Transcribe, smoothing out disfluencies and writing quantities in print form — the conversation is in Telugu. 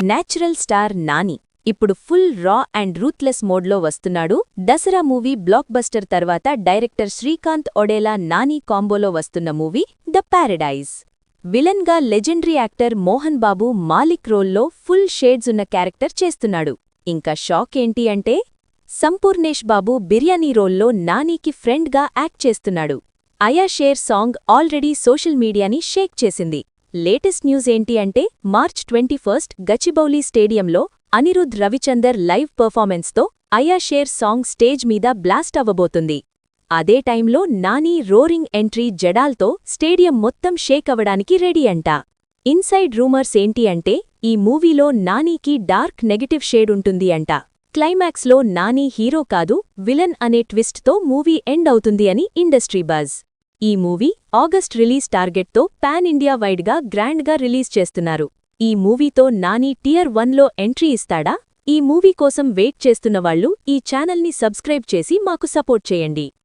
నేచురల్ స్టార్ నాని ఇప్పుడు ఫుల్ రా అండ్ రూత్లెస్ మోడ్లో వస్తున్నాడు. దసరా మూవీ బ్లాక్ బస్టర్ తర్వాత డైరెక్టర్ శ్రీకాంత్ ఒడేలా నాని కాంబోలో వస్తున్న మూవీ ద ప్యారడైజ్. విలన్గా లెజెండరీ యాక్టర్ మోహన్ బాబు మాలిక్ రోల్లో ఫుల్ షేడ్స్ ఉన్న క్యారెక్టర్ చేస్తున్నాడు. ఇంకా షాక్ ఏంటి అంటే సంపూర్ణేష్ బాబు బిర్యానీ రోల్లో నానికి ఫ్రెండ్గా యాక్ట్ చేస్తున్నాడు. అయా షేర్ సాంగ్ ఆల్రెడీ సోషల్ మీడియాని షేక్ చేసింది. లేటెస్ట్ న్యూస్ ఏంటి అంటే మార్చ్ 21 గచ్చిబౌలి స్టేడియంలో అనిరుద్ రవిచందర్ లైవ్ పర్ఫార్మెన్స్తో అయా షేర్ సాంగ్ స్టేజ్ మీద బ్లాస్ట్ అవ్వబోతుంది. అదే టైంలో నాని రోరింగ్ ఎంట్రీ జడాల్తో స్టేడియం మొత్తం షేక్ అవ్వడానికి రెడీ అంట. ఇన్సైడ్ రూమర్స్ ఏంటి అంటే ఈ మూవీలో నానికి డార్క్ నెగటివ్ షేడ్ ఉంటుంది అంట. క్లైమాక్స్లో నాని హీరో కాదు విలన్ అనే ట్విస్ట్తో మూవీ ఎండ్ అవుతుంది అని ఇండస్ట్రీ బజ్. ఈ మూవీ ఆగస్ట్ రిలీజ్ టార్గెట్తో పాన్ ఇండియా వైడ్గా గ్రాండ్గా రిలీజ్ చేస్తున్నారు. ఈ మూవీతో నాని టియర్ 1లో ఎంట్రీ ఇస్తాడా? ఈ మూవీ కోసం వెయిట్ చేస్తున్నవాళ్లు ఈ ఛానల్ని సబ్స్క్రైబ్ చేసి మాకు సపోర్ట్ చేయండి.